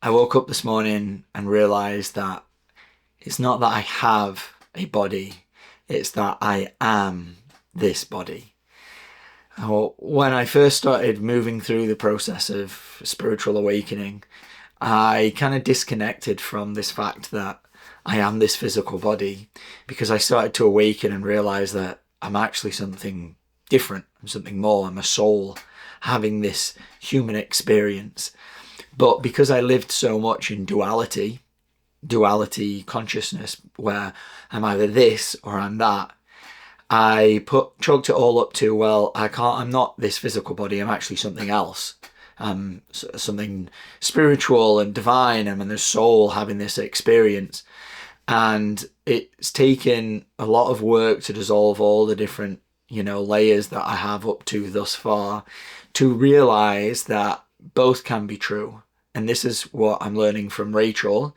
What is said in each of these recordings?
I woke up this morning and realized that it's not that I have a body, it's that I am this body. When I first started moving through the process of spiritual awakening, I kind of disconnected from this fact that I am this physical body, because I started to awaken and realize that I'm actually something different. I'm something more. I'm a soul having this human experience. But because I lived so much in duality consciousness, where I'm either this or I'm that, I chalked it all up to, well, I'm not this physical body, I'm actually something else. Something spiritual and divine. I'm in the soul having this experience. And it's taken a lot of work to dissolve all the different, layers that I have up to thus far, to realize that both can be true. And this is what I'm learning from Rachel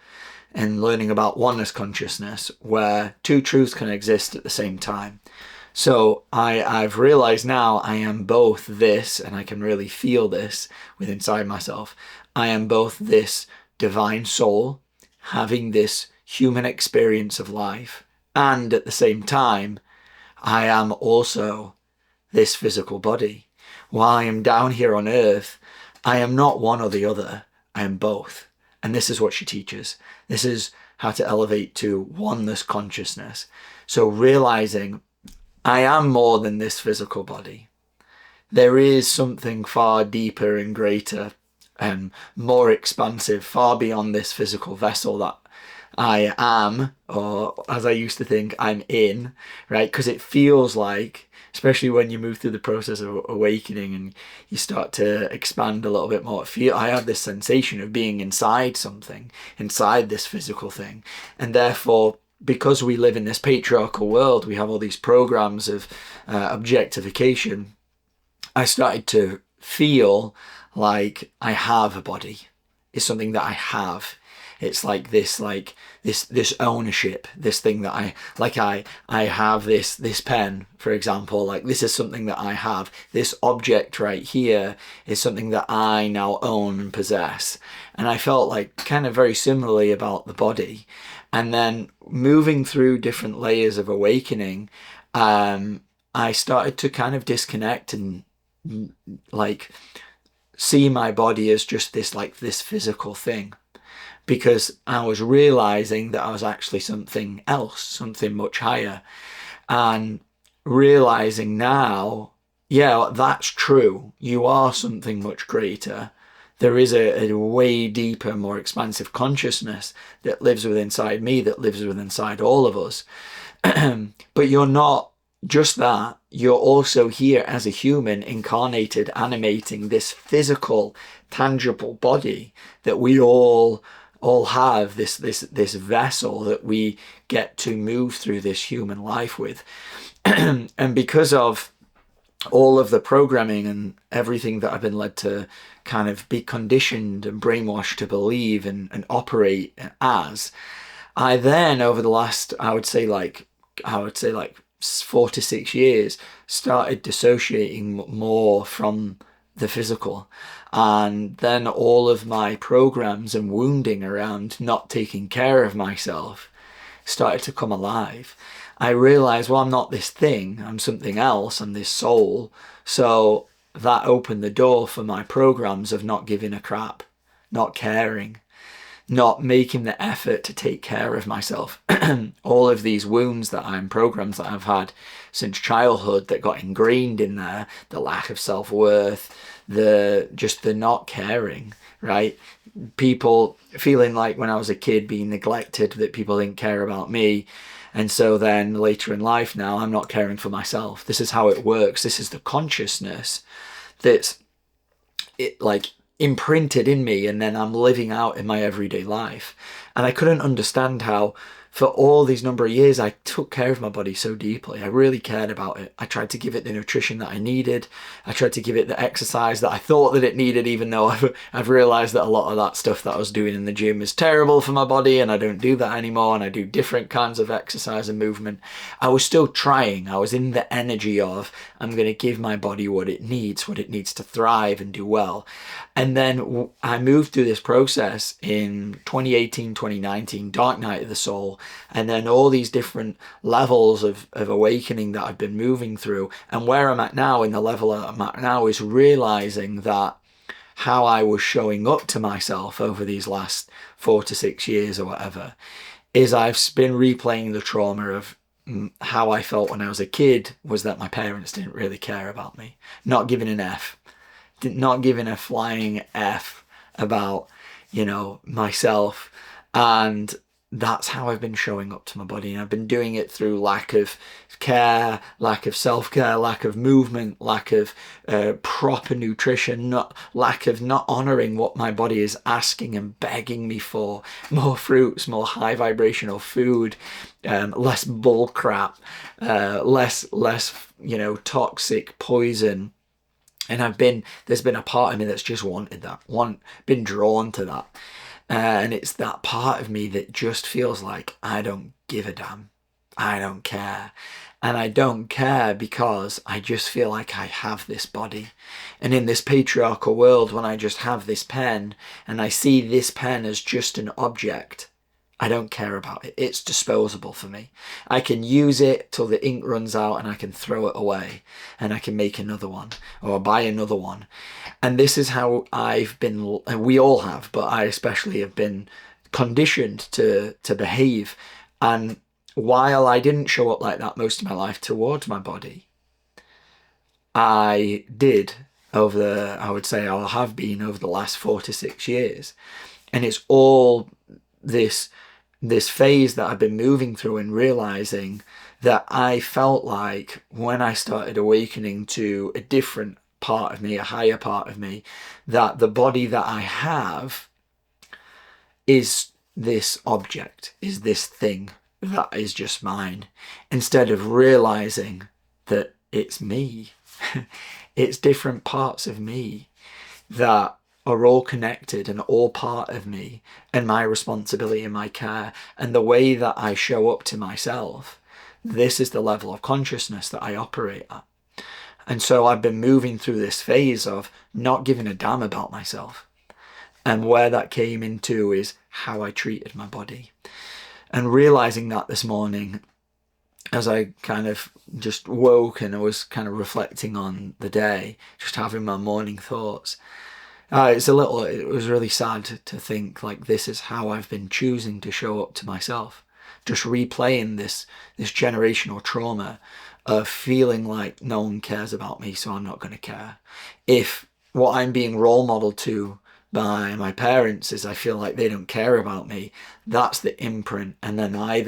and learning about oneness consciousness, where two truths can exist at the same time. So I've realized now I am both this, and I can really feel this within inside myself. I am both this divine soul having this human experience of life, and at the same time, I am also this physical body. While I am down here on earth, I am not one or the other. I am both. And this is what she teaches. This is how to elevate to oneness consciousness. So realizing I am more than this physical body. There is something far deeper and greater and more expansive, far beyond this physical vessel that I am, or as I used to think, I'm in, right? Because it feels like, especially when you move through the process of awakening and you start to expand a little bit more, I have this sensation of being inside something, inside this physical thing. And therefore, because we live in this patriarchal world, we have all these programs of objectification. I started to feel like I have a body. It's something that I have. It's like this ownership, this thing that I have this pen, for example, like this is something that I have. This object right here is something that I now own and possess. And I felt like kind of very similarly about the body. And then moving through different layers of awakening, I started to kind of disconnect and like see my body as just this physical thing. Because I was realizing that I was actually something else, something much higher. And realizing now, yeah, that's true. You are something much greater. There is a way deeper, more expansive consciousness that lives within inside me, that lives within inside all of us. But you're not just that. You're also here as a human, incarnated, animating this physical, tangible body that we all have, this vessel that we get to move through this human life with. And because of all of the programming and everything that I've been led to kind of be conditioned and brainwashed to believe and operate as, I then over the last, I would say like 4 to 6 years, started dissociating more from the physical. And then all of my programs and wounding around not taking care of myself started to come alive. I realized, well, I'm not this thing, I'm something else, I'm this soul. So that opened the door for my programs of not giving a crap, not caring, not making the effort to take care of myself. All of these wounds programs that I've had since childhood that got ingrained in there, the lack of self-worth, the not caring, right? People feeling like when I was a kid being neglected, that people didn't care about me. And so then later in life now, I'm not caring for myself. This is how it works. This is the consciousness that's imprinted in me, and then I'm living out in my everyday life. And I couldn't understand how for all these number of years, I took care of my body so deeply. I really cared about it. I tried to give it the nutrition that I needed. I tried to give it the exercise that I thought that it needed, even though I've realized that a lot of that stuff that I was doing in the gym is terrible for my body, and I don't do that anymore, and I do different kinds of exercise and movement. I was still trying. I was in the energy of, I'm going to give my body what it needs to thrive and do well. And then I moved through this process in 2018, 2019, dark night of the soul, and then all these different levels of awakening that I've been moving through. And where I'm at now, in the level that I'm at now, is realizing that how I was showing up to myself over these last 4 to 6 years or whatever, is I've been replaying the trauma of how I felt when I was a kid, was that my parents didn't really care about me. Not giving an F. Not giving a flying F about, myself. And that's how I've been showing up to my body. And I've been doing it through lack of care, lack of self-care, lack of movement, lack of proper nutrition, lack of not honouring what my body is asking and begging me for. More fruits, more high vibrational food, less bull crap, less toxic poison. And there's been a part of me that's just wanted that, been drawn to that. And it's that part of me that just feels like I don't give a damn. I don't care. And I don't care because I just feel like I have this body. And in this patriarchal world, when I just have this pen and I see this pen as just an object, I don't care about it. It's disposable for me. I can use it till the ink runs out and I can throw it away and I can make another one or buy another one. And this is how I've been, and we all have, but I especially have been conditioned to behave. And while I didn't show up like that most of my life towards my body, I did I would say I'll have been over the last 4 to 6 years. And it's all this phase that I've been moving through and realizing that I felt like when I started awakening to a different part of me, a higher part of me, that the body that I have is this object, is this thing that is just mine, instead of realizing that it's me. It's different parts of me that are all connected and all part of me and my responsibility and my care. And the way that I show up to myself, this is the level of consciousness that I operate at. And so I've been moving through this phase of not giving a damn about myself. And where that came into is how I treated my body. And realizing that this morning, as I kind of just woke and I was kind of reflecting on the day, just having my morning thoughts, it was really sad to think like this is how I've been choosing to show up to myself. Just replaying this generational trauma of feeling like no one cares about me, so I'm not going to care. If what I'm being role modeled to by my parents is I feel like they don't care about me, that's the imprint. And then I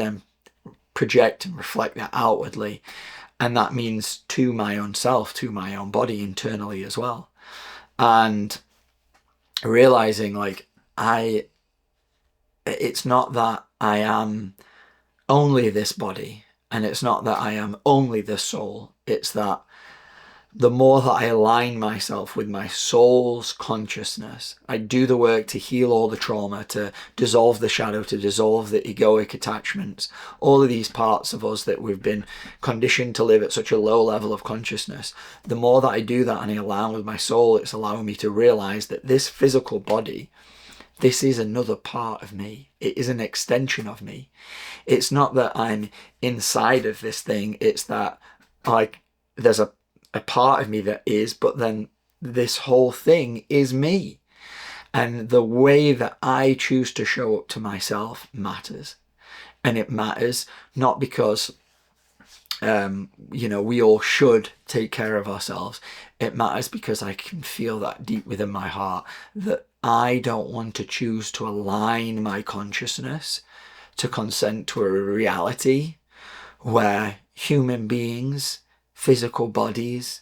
project and reflect that outwardly. And that means to my own self, to my own body internally as well. And realizing like it's not that I am only this body, and it's not that I am only this soul. It's that the more that I align myself with my soul's consciousness, I do the work to heal all the trauma, to dissolve the shadow, to dissolve the egoic attachments, all of these parts of us that we've been conditioned to live at such a low level of consciousness. The more that I do that and I align with my soul, it's allowing me to realize that this physical body, this is another part of me. It is an extension of me. It's not that I'm inside of this thing. It's that like there's a part of me that is, but then this whole thing is me. And the way that I choose to show up to myself matters. And it matters not because, we all should take care of ourselves. It matters because I can feel that deep within my heart that I don't want to choose to align my consciousness to consent to a reality where human beings, physical bodies,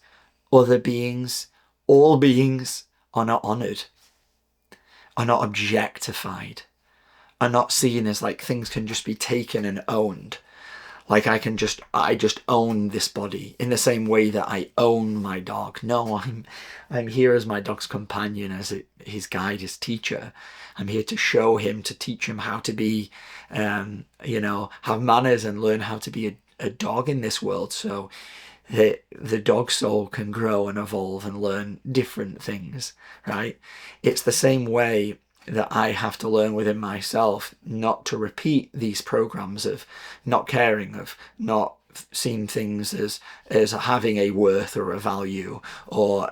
other beings, all beings are not honoured, are not objectified, are not seen as like things can just be taken and owned. Like I just own this body in the same way that I own my dog. No, I'm here as my dog's companion, as his guide, his teacher. I'm here to show him, to teach him how to be, have manners and learn how to be a dog in this world. So the dog soul can grow and evolve and learn different things, right? It's the same way that I have to learn within myself not to repeat these programs of not caring, of not seeing things as having a worth or a value, or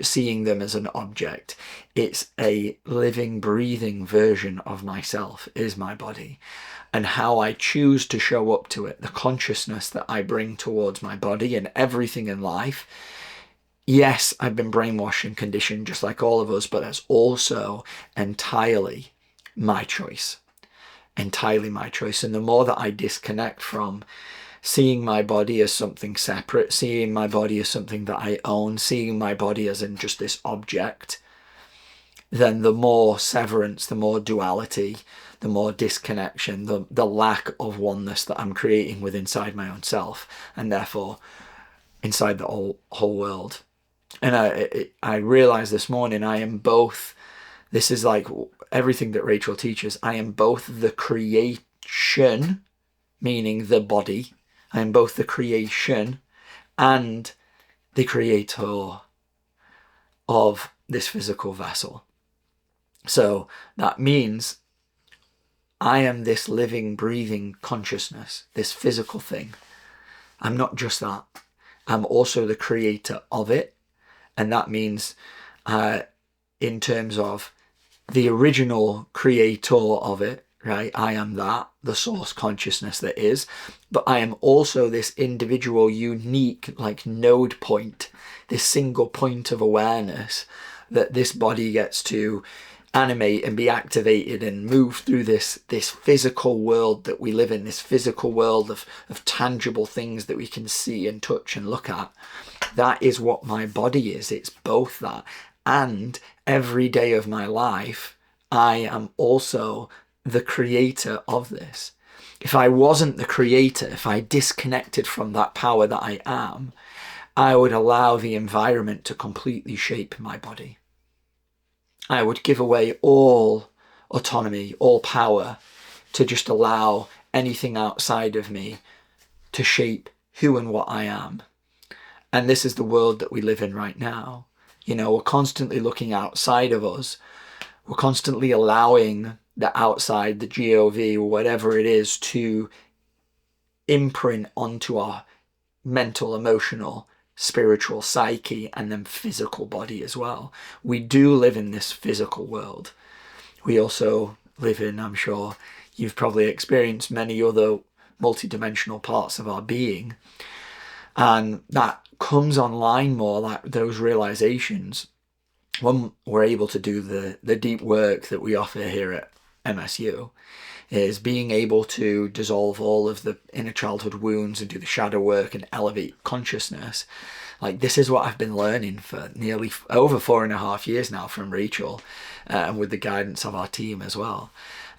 seeing them as an object. It's a living, breathing version of myself is my body, and how I choose to show up to it, the consciousness that I bring towards my body and everything in life. Yes, I've been brainwashed and conditioned just like all of us, but that's also entirely my choice. Entirely my choice. And the more that I disconnect from seeing my body as something separate, seeing my body as something that I own, seeing my body as in just this object, then the more severance, the more duality, the more disconnection, the lack of oneness that I'm creating with inside my own self, and therefore inside the whole world. And I realized this morning I am both. This is like everything that Rachel teaches. I am both the creation, meaning the body. I am both the creation and the creator of this physical vessel. So that means I am this living, breathing consciousness, this physical thing. I'm not just that. I'm also the creator of it. And that means in terms of the original creator of it, right? I am that, the source consciousness that is. But I am also this individual, unique, like node point, this single point of awareness that this body gets to animate and be activated and move through this physical world that we live in, this physical world of tangible things that we can see and touch and look at. That is what my body is. It's both that. And every day of my life, I am also the creator of this. If I wasn't the creator, if I disconnected from that power that I am, I would allow the environment to completely shape my body. I would give away all autonomy, all power, to just allow anything outside of me to shape who and what I am. And this is the world that we live in right now. We're constantly looking outside of us. We're constantly allowing the outside, the GOV, or whatever it is, to imprint onto our mental, emotional, spiritual psyche, and then physical body as well. We do live in this physical world. We also live in, I'm sure you've probably experienced, many other multidimensional parts of our being. And that comes online more, like those realizations, when we're able to do the deep work that we offer here at MSU, is being able to dissolve all of the inner childhood wounds and do the shadow work and elevate consciousness. Like, this is what I've been learning for nearly over 4.5 years now from Rachel, and with the guidance of our team as well.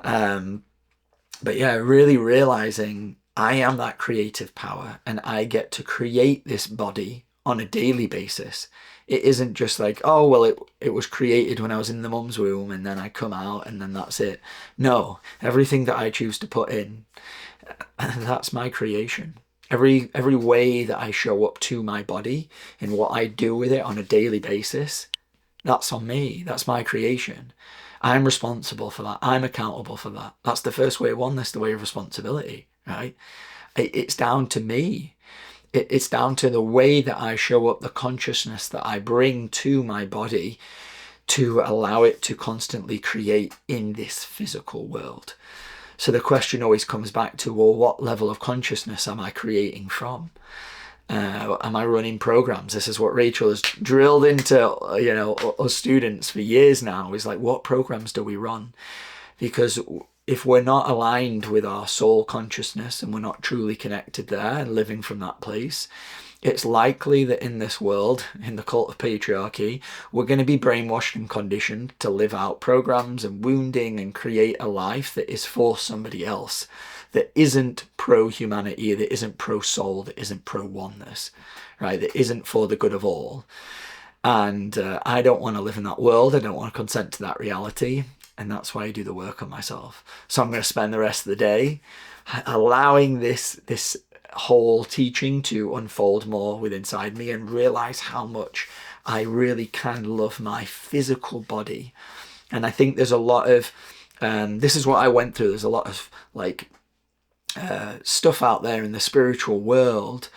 But yeah, really realizing I am that creative power, and I get to create this body on a daily basis. It isn't just like, oh, well, it was created when I was in the mum's womb and then I come out and then that's it. No, everything that I choose to put in, that's my creation. Every way that I show up to my body and what I do with it on a daily basis, that's on me. That's my creation. I'm responsible for that. I'm accountable for that. That's the first way of oneness, the way of responsibility, right? It's down to me. It's down to the way that I show up, the consciousness that I bring to my body to allow it to constantly create in this physical world. So the question always comes back to, well, what level of consciousness am I creating from? Am I running programs? This is what Rachel has drilled into, us students for years now, is like, what programs do we run? Because if we're not aligned with our soul consciousness and we're not truly connected there and living from that place, it's likely that in this world, in the cult of patriarchy, we're going to be brainwashed and conditioned to live out programs and wounding and create a life that is for somebody else, that isn't pro-humanity, that isn't pro-soul, that isn't pro-oneness, right? That isn't for the good of all. And I don't want to live in that world. I don't want to consent to that reality. And that's why I do the work on myself. So I'm going to spend the rest of the day allowing this whole teaching to unfold more within inside me, and realize how much I really can love my physical body. And I think there's a lot of, this is what I went through. There's a lot of like stuff out there in the spiritual world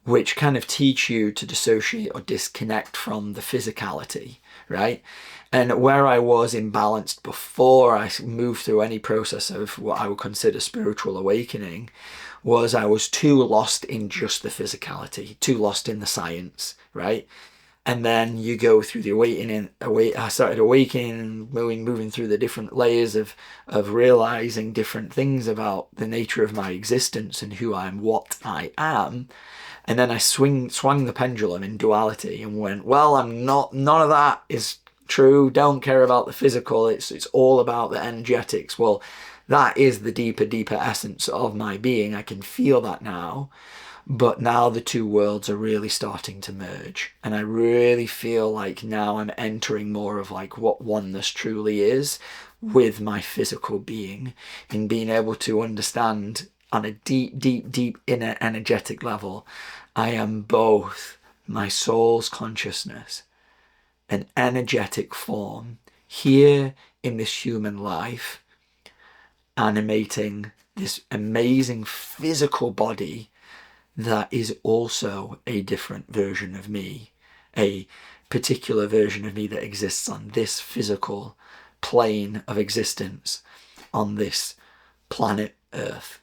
which kind of teach you to dissociate or disconnect from the physicality, right? And where I was imbalanced before I moved through any process of what I would consider spiritual awakening was I was too lost in just the physicality, too lost in the science, right? And then you go through the awakening. I started awakening, moving through the different layers of realizing different things about the nature of my existence and who I am, what I am. And then I swung the pendulum in duality and went, well, I'm not, none of that is true. Don't care about the physical. It's all about the energetics. Well, that is the deeper essence of my being. I can feel that now. But now the two worlds are really starting to merge. And I really feel like now I'm entering more of like what oneness truly is with my physical being, in being able to understand on a deep inner energetic level, I am both my soul's consciousness, an energetic form here in this human life, animating this amazing physical body that is also a different version of me, a particular version of me that exists on this physical plane of existence on this planet Earth.